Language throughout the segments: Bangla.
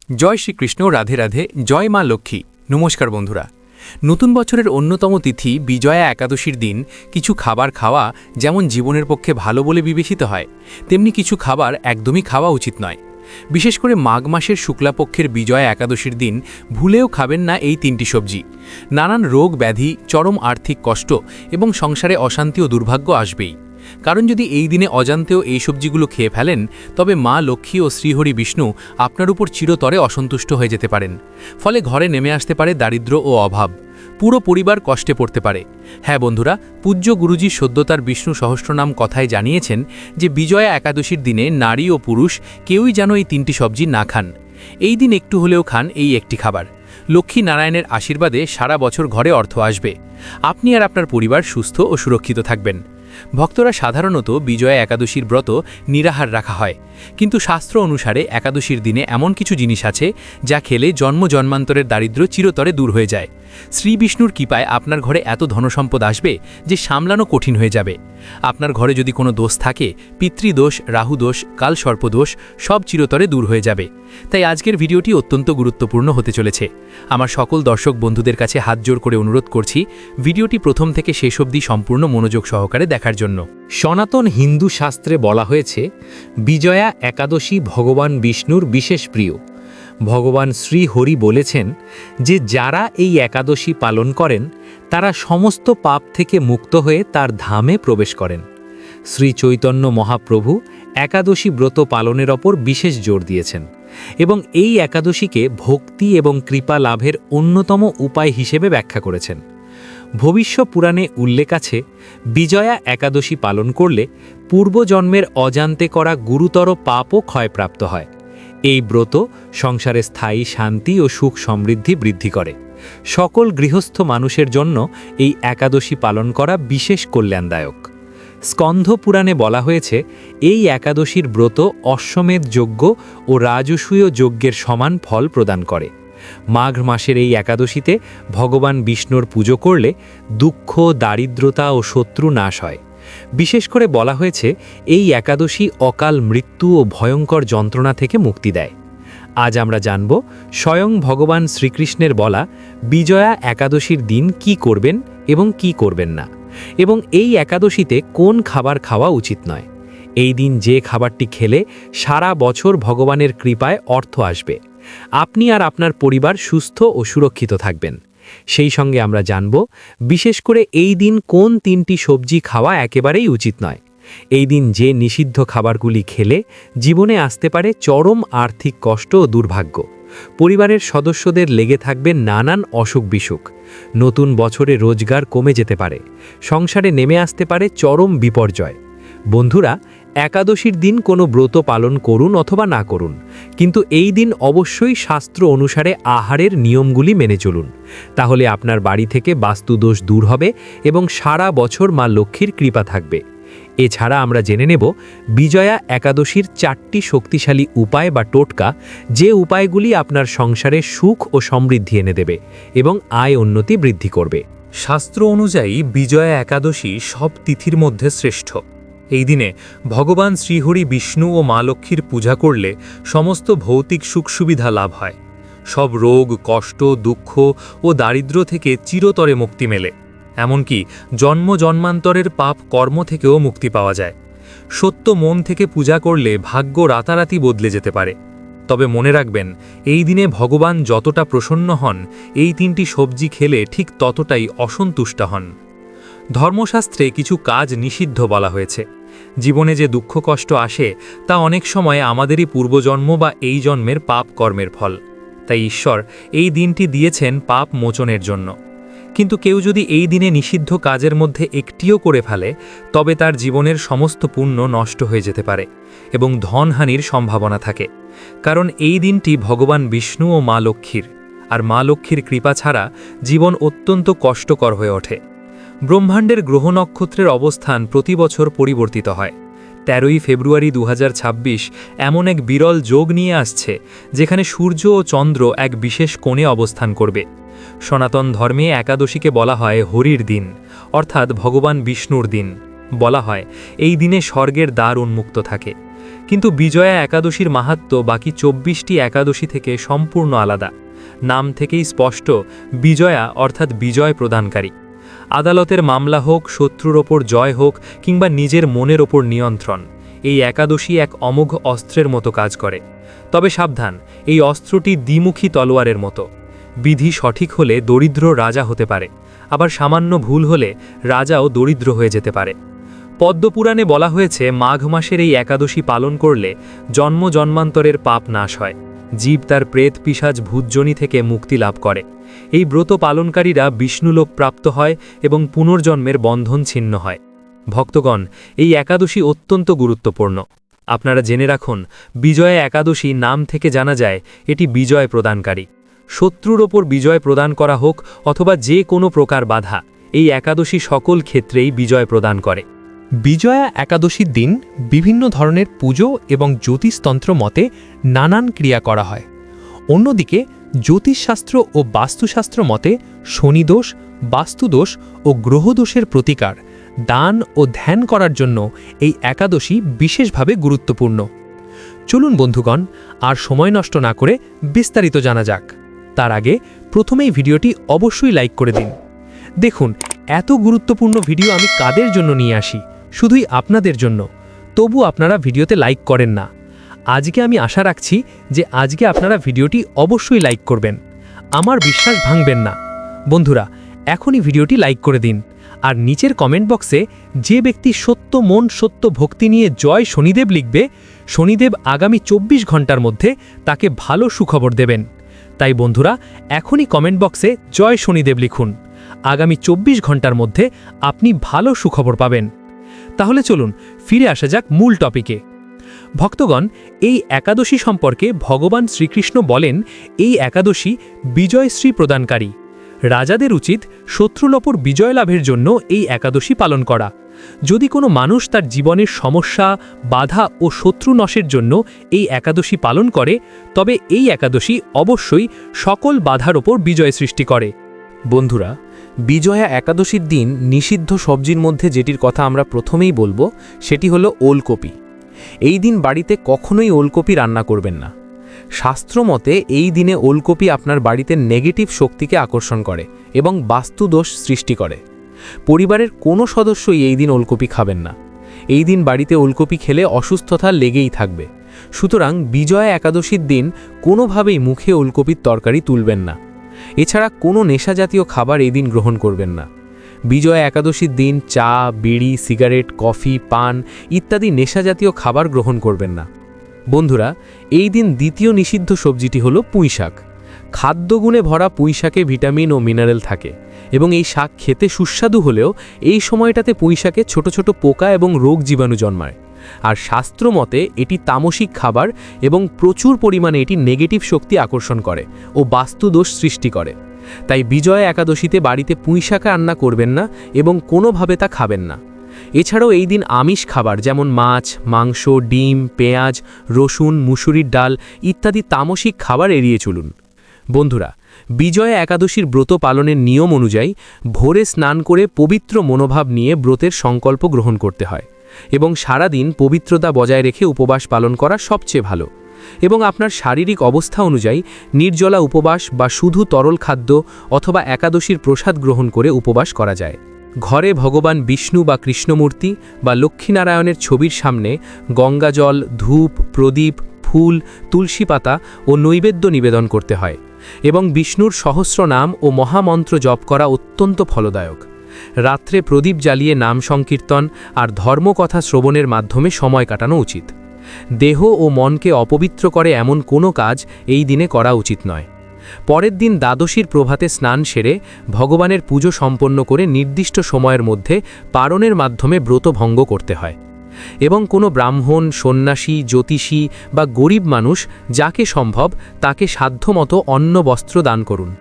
জয় শ্রীকৃষ্ণ, রাধে রাধে, জয় মা লক্ষ্মী। নমস্কার বন্ধুরা। নতুন বছরের অন্যতম তিথি বিজয়া একাদশীর দিন কিছু খাবার খাওয়া যেমন জীবনের পক্ষে ভালো বলে বিবেচিত হয়, তেমনি কিছু খাবার একদমই খাওয়া উচিত নয়। বিশেষ করে মাঘ মাসের শুক্লাপক্ষের বিজয়া একাদশীর দিন ভুলেও খাবেন না এই তিনটি সবজি। নানান রোগ ব্যাধি, চরম আর্থিক কষ্ট এবং সংসারে অশান্তি ও দুর্ভাগ্য আসবেই। কারণ যদি এই দিনে অজান্তেও এই সবজিগুলো খেয়ে ফেলেন, তবে মা লক্ষ্মী ও শ্রীহরি বিষ্ণু আপনার উপর চিরতরে অসন্তুষ্ট হয়ে যেতে পারেন। ফলে ঘরে নেমে আসতে পারে দারিদ্র্য ও অভাব, পুরো পরিবার কষ্টে পড়তে পারে। হ্যাঁ বন্ধুরা, পূজ্য গুরুজি সদ্যতার বিষ্ণু সহস্রনাম কথায় জানিয়েছেন যে বিজয়া একাদশীর দিনে নারী ও পুরুষ কেউই যেন এই তিনটি সবজি না খান। এই দিন একটু হলেও খান এই একটি খাবার। লক্ষ্মী নারায়ণের আশীর্বাদে সারা বছর ঘরে অর্থ আসবে। আপনি আর আপনার পরিবার সুস্থ ও সুরক্ষিত থাকবেন। ভক্তরা সাধারণত বিজয়া একাদশীর ব্রত নিরাহার রাখা হয়, কিন্তু শাস্ত্র অনুসারে একাদশীর দিনে এমন কিছু জিনিস আছে যা খেলে জন্ম জন্মান্তরের দারিদ্র্য চিরতরে দূর হয়ে যায়। শ্রী বিষ্ণুর কৃপায় আপনার ঘরে এত ধনসম্পদ আসবে যে সামলানো কঠিন হয়ে যাবে। আপনার ঘরে যদি কোনো দোষ থাকে, পিতৃদোষ, রাহুদোষ, কালসর্পদোষ, সব চিরতরে দূর হয়ে যাবে। তাই আজকের ভিডিওটি অত্যন্ত গুরুত্বপূর্ণ হতে চলেছে। আমার সকল দর্শক বন্ধুদের কাছে হাত জোড় করে অনুরোধ করছি, ভিডিওটি প্রথম থেকে শেষ অবধি সম্পূর্ণ মনোযোগ সহকারে দেখার জন্য। সনাতন হিন্দু শাস্ত্রে বলা হয়েছে, বিজয়া একাদশী ভগবান বিষ্ণুর বিশেষ প্রিয়। ভগবান শ্রী হরি বলেছেন যে যারা এই একাদশী পালন করেন তারা সমস্ত পাপ থেকে মুক্ত হয়ে তার ধামে প্রবেশ করেন। শ্রী চৈতন্য মহাপ্রভু একাদশী ব্রত পালনের ওপর বিশেষ জোর দিয়েছেন এবং এই একাদশীকে ভক্তি এবং কৃপা লাভের অন্যতম উপায় হিসেবে ব্যাখ্যা করেছেন। ভবিষ্য পুরাণে উল্লেখ আছে, বিজয়া একাদশী পালন করলে পূর্বজন্মের অজান্তে করা গুরুতর পাপও ক্ষয়প্রাপ্ত হয়। এই ব্রত সংসারে স্থায়ী শান্তি ও সুখ সমৃদ্ধি বৃদ্ধি করে। সকল গৃহস্থ মানুষের জন্য এই একাদশী পালন করা বিশেষ কল্যাণদায়ক। স্কন্ধ পুরাণে বলা হয়েছে, এই একাদশীর ব্রত অশ্বমেধ যজ্ঞ ও রাজসূয় যজ্ঞের সমান ফল প্রদান করে। মাঘ মাসের এই একাদশীতে ভগবান বিষ্ণুর পুজো করলে দুঃখ, দারিদ্রতা ও শত্রু নাশ হয়। বিশেষ করে বলা হয়েছে, এই একাদশী অকাল মৃত্যু ও ভয়ঙ্কর যন্ত্রণা থেকে মুক্তি দেয়। আজ আমরা জানব স্বয়ং ভগবান শ্রীকৃষ্ণের বলা বিজয়া একাদশীর দিন কি করবেন এবং কি করবেন না, এবং এই একাদশীতে কোন খাবার খাওয়া উচিত নয়। এই দিন যে খাবারটি খেলে সারা বছর ভগবানের কৃপায় অর্থ আসবে, আপনি আর আপনার পরিবার সুস্থ ও সুরক্ষিত থাকবেন। সেই সঙ্গে আমরা জানব বিশেষ করে এই দিন কোন তিনটি সবজি খাওয়া একেবারেই উচিত নয়। এই দিন যে নিষিদ্ধ খাবারগুলি খেলে জীবনে আসতে পারে চরম আর্থিক কষ্ট ও দুর্ভাগ্য। পরিবারের সদস্যদের লেগে থাকবে নানান অসুখ বিসুখ। নতুন বছরে রোজগার কমে যেতে পারে। সংসারে নেমে আসতে পারে চরম বিপর্যয়। বন্ধুরা, একাদশীর দিন কোনো ব্রত পালন করুন অথবা না করুন, কিন্তু এই দিন অবশ্যই শাস্ত্র অনুসারে আহারের নিয়মগুলি মেনে চলুন। তাহলে আপনার বাড়ি থেকে বাস্তুদোষ দূর হবে এবং সারা বছর মা লক্ষ্মীর কৃপা থাকবে। এছাড়া আমরা জেনে নেব বিজয়া একাদশীর 4টি শক্তিশালী উপায় বা টোটকা, যে উপায়গুলি আপনার সংসারে সুখ ও সমৃদ্ধি এনে দেবে এবং আয় উন্নতি বৃদ্ধি করবে। শাস্ত্র অনুযায়ী বিজয়া একাদশী সব তিথির মধ্যে শ্রেষ্ঠ। এই দিনে ভগবান শ্রীহরি বিষ্ণু ও মা লক্ষ্মীর পূজা করলে সমস্ত ভৌতিক সুখ সুবিধা লাভ হয়। সব রোগ, কষ্ট, দুঃখ ও দারিদ্র্য থেকে চিরতরে মুক্তি মেলে। এমনকি জন্ম জন্মান্তরের পাপ কর্ম থেকেও মুক্তি পাওয়া যায়। সত্য মন থেকে পূজা করলে ভাগ্য রাতারাতি বদলে যেতে পারে। তবে মনে রাখবেন, এই দিনে ভগবান যতটা প্রসন্ন হন, এই তিনটি সবজি খেলে ঠিক ততটাই অসন্তুষ্ট হন। ধর্মশাস্ত্রে কিছু কাজ নিষিদ্ধ বলা হয়েছে। জীবনে যে দুঃখ কষ্ট আসে তা অনেক সময় আমাদেরই পূর্বজন্ম বা এই জন্মের পাপ কর্মের ফল। তাই ঈশ্বর এই দিনটি দিয়েছেন পাপ মোচনের জন্য। কিন্তু কেউ যদি এই দিনে নিষিদ্ধ কাজের মধ্যে একটিও করে ফেলে, তবে তার জীবনের সমস্ত পুণ্য নষ্ট হয়ে যেতে পারে এবং ধনহানির সম্ভাবনা থাকে। কারণ এই দিনটি ভগবান বিষ্ণু ও মা লক্ষ্মীর, আর মা লক্ষ্মীর কৃপা ছাড়া জীবন অত্যন্ত কষ্টকর হয়ে ওঠে। ব্রহ্মাণ্ডের গ্রহ নক্ষত্রের অবস্থান প্রতি বছর পরিবর্তিত হয়। 13ই ফেব্রুয়ারি 2026 এমন এক বিরল যোগ নিয়ে আসছে যেখানে সূর্য ও চন্দ্র এক বিশেষ কোণে অবস্থান করবে। সনাতন ধর্মে একাদশীকে বলা হয় হরির দিন, অর্থাৎ ভগবান বিষ্ণুর দিন। বলা হয় এই দিনে স্বর্গের দ্বার উন্মুক্ত থাকে। কিন্তু বিজয়া একাদশীর মাহাত্ম্য বাকি ২৪টি একাদশী থেকে সম্পূর্ণ আলাদা। নাম থেকেই স্পষ্ট, বিজয়া অর্থাৎ বিজয় প্রদানকারী। আদালতের মামলা হোক, শত্রুর ওপর জয় হোক, কিংবা নিজের মনের ওপর নিয়ন্ত্রণ, এই একাদশী এক অমোঘ অস্ত্রের মতো কাজ করে। তবে সাবধান, এই অস্ত্রটি দ্বিমুখী তলোয়ারের মতো। বিধি সঠিক হলে দরিদ্র রাজা হতে পারে, আবার সামান্য ভুল হলে রাজাও দরিদ্র হয়ে যেতে পারে। পদ্মপুরাণে বলা হয়েছে, মাঘ মাসের এই একাদশী পালন করলে জন্ম জন্মান্তরের পাপ নাশ হয়, জীব তার প্রেত পিশাচ ভূতজনি থেকে মুক্তি লাভ করে। এই ব্রত পালনকারীরা বিষ্ণুলোক প্রাপ্ত হয় এবং পুনর্জন্মের বন্ধন ছিন্ন হয়। ভক্তগণ, এই একাদশী অত্যন্ত গুরুত্বপূর্ণ। আপনারা জেনে রাখুন, বিজয়া একাদশী নাম থেকে জানা যায় এটি বিজয় প্রদানকারী। শত্রুর ওপর বিজয় প্রদান করা হোক অথবা যে কোনো প্রকার বাধা, এই একাদশী সকল ক্ষেত্রেই বিজয় প্রদান করে। বিজয়া একাদশীর দিন বিভিন্ন ধরনের পুজো এবং জ্যোতিষতন্ত্র মতে নানান ক্রিয়া করা হয়। অন্যদিকে জ্যোতিষশাস্ত্র ও বাস্তুশাস্ত্র মতে শনিদোষ, বাস্তুদোষ ও গ্রহদোষের প্রতিকার, দান ও ধ্যান করার জন্য এই একাদশী বিশেষভাবে গুরুত্বপূর্ণ। চলুন বন্ধুগণ, আর সময় নষ্ট না করে বিস্তারিত জানা যাক। তার আগে প্রথমেই ভিডিওটি অবশ্যই লাইক করে দিন। দেখুন, এত গুরুত্বপূর্ণ ভিডিও আমি কাদের জন্য নিয়ে আসি, শুধুই আপনাদের জন্য। তবু আপনারা ভিডিওতে লাইক করেন না। আজকে আমি আশা রাখছি যে আজকে আপনারা ভিডিওটি অবশ্যই লাইক করবেন। আমার বিশ্বাস ভাঙবেন না। বন্ধুরা, এখনই ভিডিওটি লাইক করে দিন। আর নিচের কমেন্ট বক্সে যে ব্যক্তি সত্য মন সত্য ভক্তি নিয়ে জয় শনিদেব লিখবে, শনিদেব আগামী ২৪ ঘন্টার মধ্যে তাকে ভালো সুখবর দেবেন। তাই বন্ধুরা, এখনই কমেন্ট বক্সে জয় শনিদেব লিখুন। আগামী ২৪ ঘন্টার মধ্যে আপনি ভালো সুখবর পাবেন। তাহলে চলুন ফিরে আসা যাক মূল টপিকে। ভক্তগণ, এই একাদশী সম্পর্কে ভগবান শ্রীকৃষ্ণ বলেন, এই একাদশী বিজয়শ্রী প্রদানকারী। রাজাদের উচিত শত্রুর ওপর বিজয় লাভের জন্য এই একাদশী পালন করা। যদি কোনো মানুষ তার জীবনের সমস্যা, বাধা ও শত্রু নাশের জন্য এই একাদশী পালন করে, তবে এই একাদশী অবশ্যই সকল বাধার ওপর বিজয় সৃষ্টি করে। বন্ধুরা, বিজয়া একাদশীর দিন নিষিদ্ধ সবজির মধ্যে যেটির কথা আমরা প্রথমেই বলবো, সেটি হলো ওলকপি। এই দিন বাড়িতে কখনোই ওলকপি রান্না করবেন না। শাস্ত্রমতে এই দিনে ওলকপি আপনার বাড়িতে নেগেটিভ শক্তিকে আকর্ষণ করে এবং বাস্তুদোষ সৃষ্টি করে। পরিবারের কোনো সদস্যই এই দিন ওলকপি খাবেন না। এই দিন বাড়িতে ওলকপি খেলে অসুস্থতা লেগেই থাকবে। সুতরাং বিজয়া একাদশীর দিন কোনোভাবেই মুখে ওলকপির তরকারি তুলবেন না। এছাড়া কোনো নেশাজাতীয় খাবার এই দিন গ্রহণ করবেন না। বিজয়া একাদশীর দিন চা, বিড়ি, সিগারেট, কফি, পান ইত্যাদি নেশাজাতীয় খাবার গ্রহণ করবেন না। বন্ধুরা, এই দিন দ্বিতীয় নিষিদ্ধ সবজিটি হলো পুঁইশাক। খাদ্যগুণে ভরা পুঁইশাকে ভিটামিন ও মিনারেল থাকে এবং এই শাক খেতে সুস্বাদু হলেও এই সময়টাতে পুঁইশাকে ছোট ছোট পোকা এবং রোগ জীবাণু জন্মায়। আর শাস্ত্রমতে এটি তামসিক খাবার এবং প্রচুর পরিমাণে এটি নেগেটিভ শক্তি আকর্ষণ করে ও বাস্তুদোষ সৃষ্টি করে। তাই বিজয়া একাদশীতে বাড়িতে পুঁইশাক রান্না করবেন না এবং কোনোভাবে তা খাবেন না। এছাড়াও এই দিন আমিষ খাবার যেমন মাছ, মাংস, ডিম, পেঁয়াজ, রসুন, মুসুরির ডাল ইত্যাদি তামসিক খাবার এড়িয়ে চলুন। বন্ধুরা, বিজয়া একাদশীর ব্রত পালনের নিয়ম অনুযায়ী ভোরে স্নান করে পবিত্র মনোভাব নিয়ে ব্রতের সংকল্প গ্রহণ করতে হয় এবং সারা দিন পবিত্রতা বজায় রেখে উপবাস পালন করা সবচেয়ে ভালো। এবং আপনার শারীরিক অবস্থা অনুযায়ী নির্জলা উপবাস বা শুধু তরল খাদ্য অথবা একাদশীর প্রসাদ গ্রহণ করে উপবাস করা যায়। ঘরে ভগবান বিষ্ণু বা কৃষ্ণমূর্তি বা লক্ষ্মীনারায়ণের ছবির সামনে গঙ্গাজল, ধূপ, প্রদীপ, ফুল, তুলসী পাতা ও নৈবেদ্য নিবেদন করতে হয় এবং বিষ্ণুর সহস্র নাম ও মহামন্ত্র জপ করা অত্যন্ত ফলদায়ক। রাত্রে প্রদীপ জ্বালিয়ে নাম সংকীর্তন আর ধর্মকথা শ্রবণের মাধ্যমে সময় কাটানো উচিত। দেহ ও মনকে অপবিত্র করে এমন কোনো কাজ এই দিনে করা উচিত নয়। পরের দিন দ্বাদশীর প্রভাতে স্নান সেরে ভগবানের পুজো সম্পন্ন করে নির্দিষ্ট সময়ের মধ্যে পারণের মাধ্যমে ব্রত ভঙ্গ করতে হয় এবং কোনো ব্রাহ্মণ, সন্ন্যাসী, জ্যোতিষী বা গরিব মানুষ যাকে সম্ভব তাকে সাধ্যমতো অন্ন বস্ত্র দান করুন,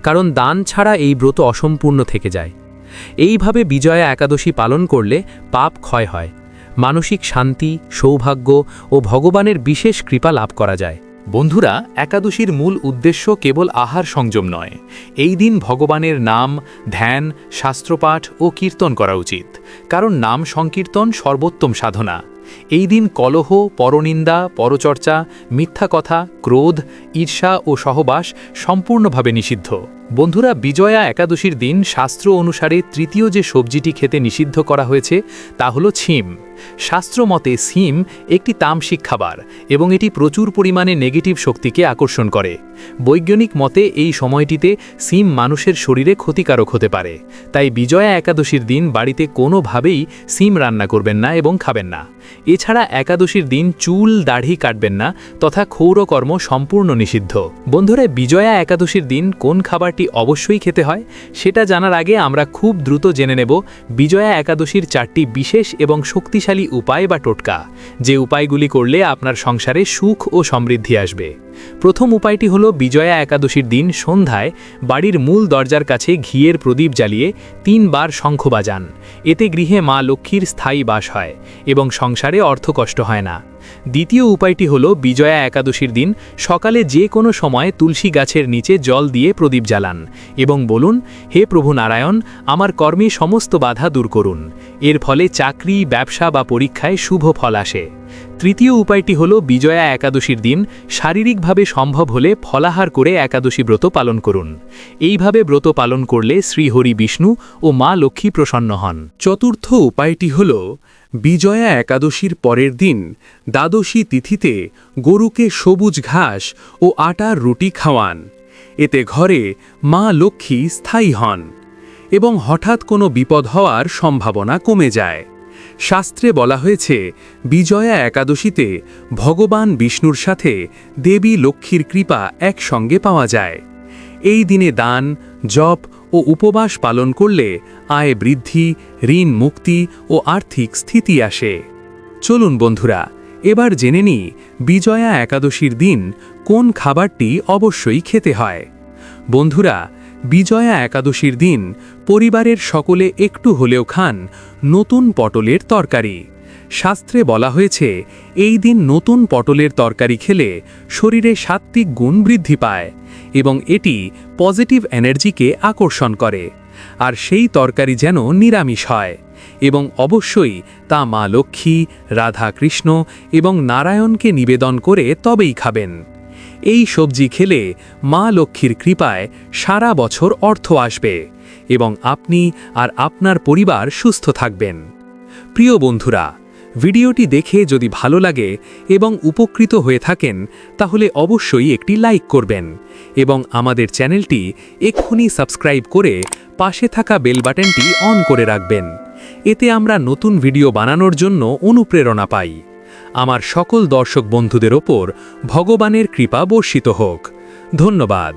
কারণ দান ছাড়া এই ব্রত অসম্পূর্ণ থেকে যায়। এইভাবে বিজয়া একাদশী পালন করলে পাপ ক্ষয় হয়, মানসিক শান্তি, সৌভাগ্য ও ভগবানের বিশেষ কৃপা লাভ করা যায়। বন্ধুরা, একাদশীর মূল উদ্দেশ্য কেবল আহার সংযম নয়। এই দিন ভগবানের নাম, ধ্যান, শাস্ত্রপাঠ ও কীর্তন করা উচিত, কারণ নাম সংকীর্তন সর্বোত্তম সাধনা। এই দিন কলহ, পরনিন্দা, পরচর্চা, মিথ্যা কথা, ক্রোধ, ঈর্ষা ও সহবাস সম্পূর্ণভাবে নিষিদ্ধ। বন্ধুরা, বিজয়া একাদশীর দিন শাস্ত্র অনুসারে তৃতীয় যে সবজিটি খেতে নিষিদ্ধ করা হয়েছে তা হল ছিম। শাস্ত্র মতে সিম একটি তামসিক খাবার এবং এটি প্রচুর পরিমাণে নেগেটিভ শক্তিকে আকর্ষণ করে। বৈজ্ঞানিক মতে এই সময়টিতে সিম মানুষের শরীরে ক্ষতিকারক হতে পারে। তাই বিজয়া একাদশীর দিন বাড়িতে কোনোভাবেই সিম রান্না করবেন না এবং খাবেন না। এছাড়া একাদশীর দিন চুল দাড়ি কাটবেন না তথা ক্ষৌরকর্ম সম্পূর্ণ নিষিদ্ধ। বন্ধুরা, বিজয়া একাদশীর দিন কোন খাবারটি অবশ্যই খেতে হয় সেটা জানার আগে আমরা খুব দ্রুত জেনে নেব বিজয়া একাদশীর 4টি বিশেষ এবং শক্তিশালী উপায় বা টোটকা, যে উপায়গুলি করলে আপনার সংসারে সুখ ও সমৃদ্ধি আসবে। প্রথম উপায়টি হলো বিজয়া একাদশীর দিন সন্ধ্যায় বাড়ির মূল দরজার কাছে ঘিয়ের প্রদীপ জ্বালিয়ে 3 বার শঙ্খ বাজান। এতে গৃহে মা লক্ষ্মীর স্থায়ী বাস হয় এবং সংসারে অর্থকষ্ট হয় না। দ্বিতীয় উপায়টি হলো বিজয়া একাদশীর দিন সকালে যে কোনো সময় তুলসী গাছের নিচে জল দিয়ে প্রদীপ জ্বালান এবং বলুন, হে প্রভু নারায়ণ, আমার কর্মে সমস্ত বাধা দূর করুন। এর ফলে চাকরি, ব্যবসা বা পরীক্ষায় শুভ ফল আসে। তৃতীয় উপায়টি হলো বিজয়া একাদশীর দিন শারীরিকভাবে সম্ভব হলে ফলাহার করে একাদশী ব্রত পালন করুন। এইভাবে ব্রত পালন করলে শ্রীহরি বিষ্ণু ও মা লক্ষ্মী প্রসন্ন হন। চতুর্থ উপায়টি হল বিজয়া একাদশীর পরের দিন দ্বাদশী তিথিতে গরুকে সবুজ ঘাস ও আটার রুটি খাওয়ান। এতে ঘরে মা লক্ষ্মী স্থায়ী হন এবং হঠাৎ কোনো বিপদ হওয়ার সম্ভাবনা কমে যায়। শাস্ত্রে বলা হয়েছে বিজয়া একাদশীতে ভগবান বিষ্ণুর সাথে দেবী লক্ষ্মীর কৃপা একসঙ্গে পাওয়া যায়। এই দিনে দান, জপ ও উপবাস পালন করলে আয় বৃদ্ধি, ঋণ মুক্তি ও আর্থিক স্থিতি আসে। চলুন বন্ধুরা, এবার জেনে নিই বিজয়া একাদশীর দিন কোন খাবারটি অবশ্যই খেতে হয়। বন্ধুরা, বিজয়া একাদশীর দিন পরিবারের সকলে একটু হলেও খান নতুন পটলের তরকারি। শাস্ত্রে বলা হয়েছে এই দিন নতুন পটলের তরকারি খেলে শরীরে সাত্ত্বিক গুণ বৃদ্ধি পায় এবং এটি পজিটিভ এনার্জিকে আকর্ষণ করে। আর সেই তরকারি যেন নিরামিষ হয় এবং অবশ্যই তা মা লক্ষ্মী, রাধা কৃষ্ণ এবং নারায়ণকে নিবেদন করে তবেই খাবেন। এই সবজি খেলে মা লক্ষ্মীর কৃপায় সারা বছর অর্থ আসবে এবং আপনি আর আপনার পরিবার সুস্থ থাকবেন। প্রিয় বন্ধুরা, ভিডিওটি দেখে যদি ভালো লাগে এবং উপকৃত হয়ে থাকেন তাহলে অবশ্যই একটি লাইক করবেন এবং আমাদের চ্যানেলটি এক্ষুনি সাবস্ক্রাইব করে পাশে থাকা বেল বাটনটি অন করে রাখবেন। এতে আমরা নতুন ভিডিও বানানোর জন্য অনুপ্রেরণা পাই। আমার সকল দর্শক বন্ধুদের ওপর ভগবানের কৃপা বর্ষিত হোক। ধন্যবাদ।